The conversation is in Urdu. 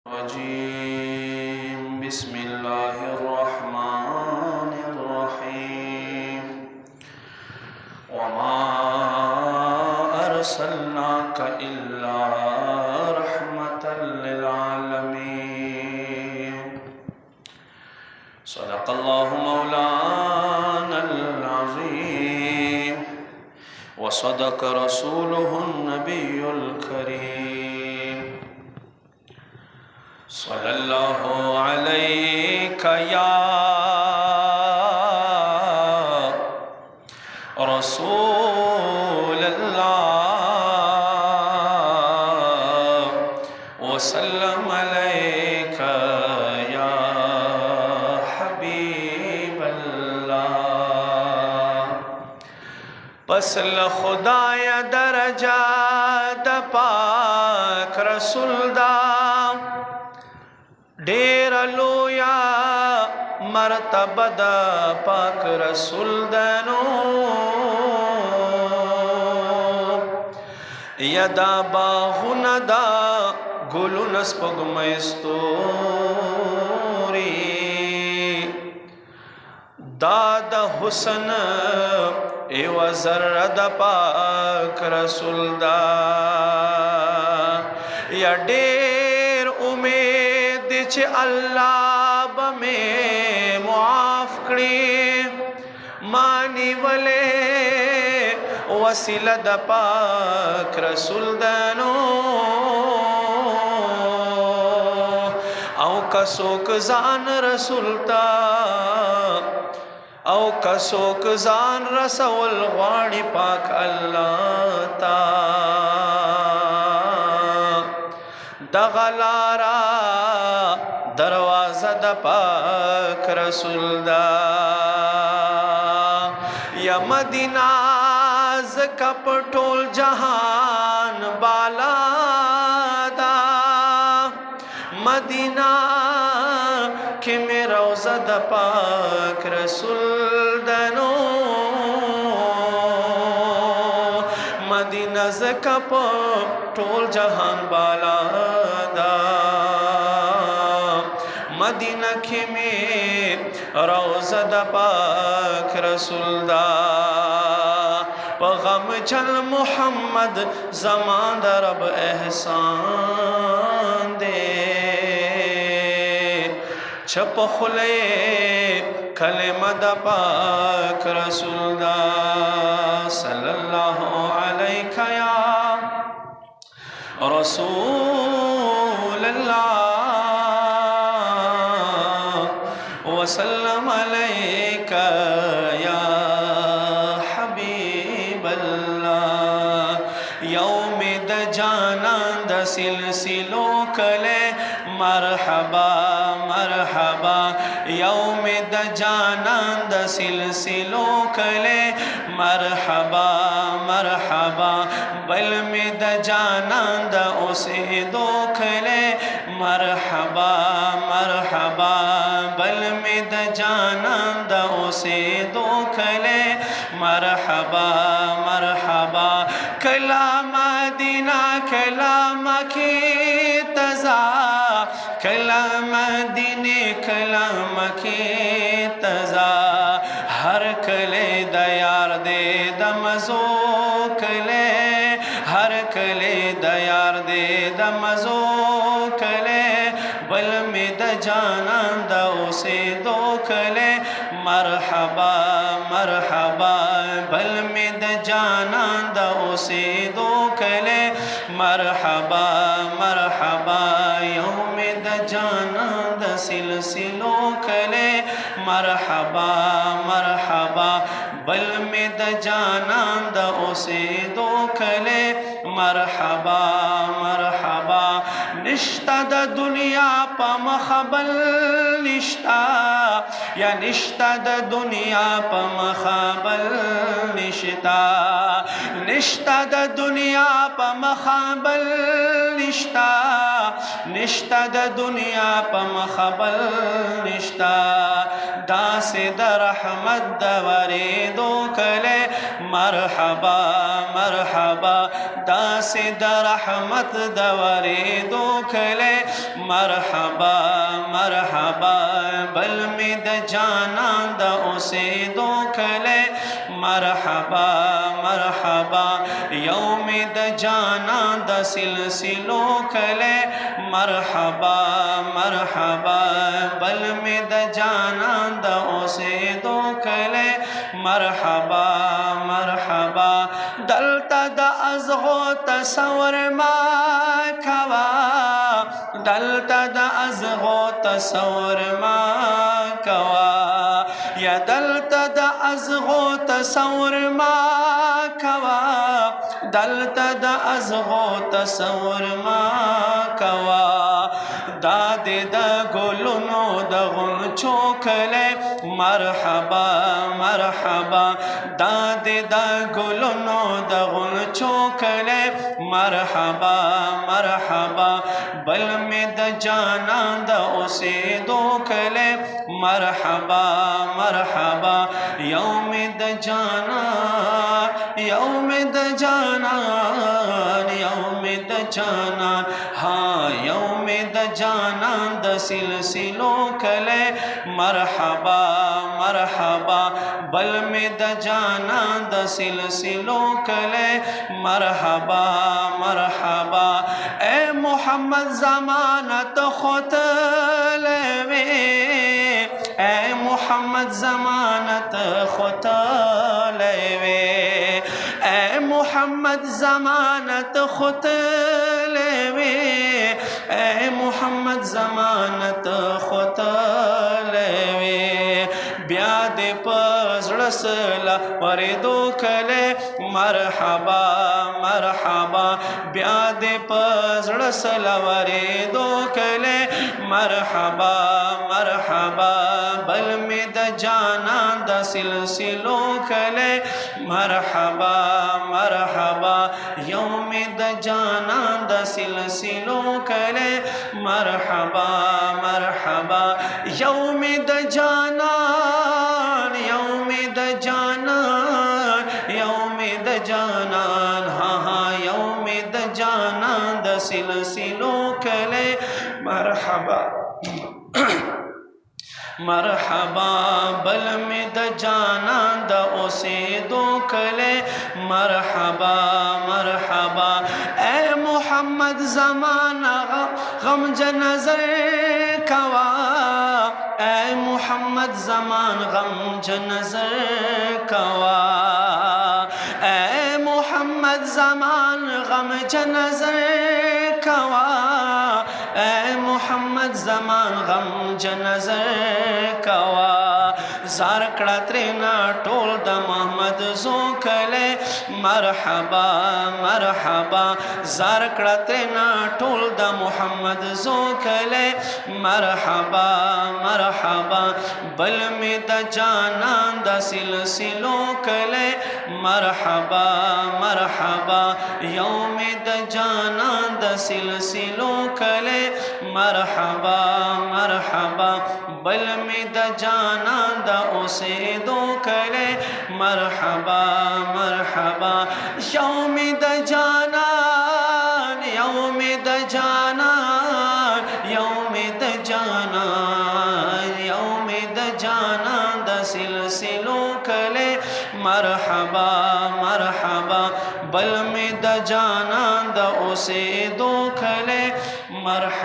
الرجيم بسم الله الرحمن الرحيم وما أرسلناك إلا رحمة للعالمين صدق الله مولانا العظيم وصدق رسوله النبي الكريم صلى الله عليك يا رسول الله وسلم عليك يا حبيب الله پسل خدای درجات پاک رسول دا ډیر لویا مرتبه دا پاک رسول دنو یدا باغونه دا ګلونه سپوږمۍ دا د حسن ایو ذره د پاک رسول دا یا ډیر امید چې الله به مې معاف کړي مانی ولې وسیله د پاک رسول دنو او کڅوک ځان رسول تا او کڅوک ځان رسول غواړي پاک الله تا دغلارا دروازه د پاک رسول دا یا مدینہ زکا پټول جهان بالا دا مدینہ کې مې روزه د پاک رسول دنو مدینہ زکا پټول جهان بالا دا مدینہ کې مې روزه د پاک رسول دا پیغام چل محمد زمان د رب احسان دے چپ خلے کلمہ د پاک رسول دا صلی اللہ علیہ یا رسول اللہ وسلم علیک یا حبیب اللہ یوم د جانان د سلسلو کلے مرحبا مرحبا یوم د جانان د سلسلو کلے مرحبا مرحبا بل میں د جانان د اوسیدو کلے مرحبا مرحبا بل میں د جانان د اوسیدو کلے مرحبا مرحبا کلا مدینہ کلا مکی تزا کلا مدینہ کلا مکی تزا ہر کلے د یار دے د مزو کلے ہر کلے د یار دے د مزو کلے بل میں د جانان د اوسیدو کلے مرحبا مرحبا بل میں د جانان د اوسیدو کلے مرحبا مرحبا یوم د جانان د سلسلو کلے مرحبا مرحبا بل میں د جانان د اوسیدو کلے مرحبا مرحبا نشتا د دنیا پا مخبل نشتا یا نشتا د دنیا پا مخبل نشتا نشتا د دنیا پا مخبل نشتا نشتا د دنیا پا مخبل نشتا دا سے د رحمت د وریدو کلے مرحبا مرحبا دا سے د رحمت د وریدو کله مرحبا مرحبا بل می د جانان د اوسېدو کله مرحبا مرحبا یوم د جانان د سلسلو کله مرحبا مرحبا بل می د جانان د اوسېدو کله مرحبا مرحبا دلته د ازغو تصور ما کوا دلته د ازغو تصور ما کوا یا دلته د ازغو تصور ما کوا دلته د ازغو تصور ما کوا داد د ګلونو د غنچو کله مرحبا مرحبا داد د ګلونو د غنچو کله مرحبا مرحبا بل می د جانان د اوسېدو کله مرحبا مرحبا یوم د جانان یوم د جانان یوم د جانان ها یوم د جانان د سلسلو کله مرحبا مرحبا بل می د جانان د سلسلو کله مرحبا مرحبا اے محمد ضمانت خطلوی اے محمد ضمانت خطلوی اے محمد ضمانت خطلوی اے محمد ضمانت خطلوی بیا دې پزړه سلا ورېدو کله مرحبا مرحبا بیا دې پزړه سلا ورېدو کله مرحبا مرحبا بل می د جانان د سلسلو کله مرحبا مرحبا یوم د جانان د سلسلو کله مرحبا مرحبا یوم د جانان یوم د جانان یوم د جانان ها ها یوم د جانان د سلسلو کله مرحبا مرحبا بل می د جانان د اوسېدو کله مرحبا مرحبا اے محمد زمانہ غم نظر کوا اے محمد زمان غم نظر کوا اے محمد زمان غم نظر کوا اے محمد زمان غم نظر کوا زار کړه ترنا ټول د محمد زو کله مرحبا مرحبا زار کړه ترنا ټول د محمد زو کله مرحبا مرحبا بل می د جانان د سلسلو کله مرحبا مرحبا یوم د جانان د سلسلو کله مرحبا مرحبا بل می د جانان د اوسېدو کله مرحبا مرحبا یوم د جانان یوم د جانان یوم د جانان یوم د جانان د سلسلو کله مرحبا مرحبا بل می د جانان د اوسېدو کله مرحبا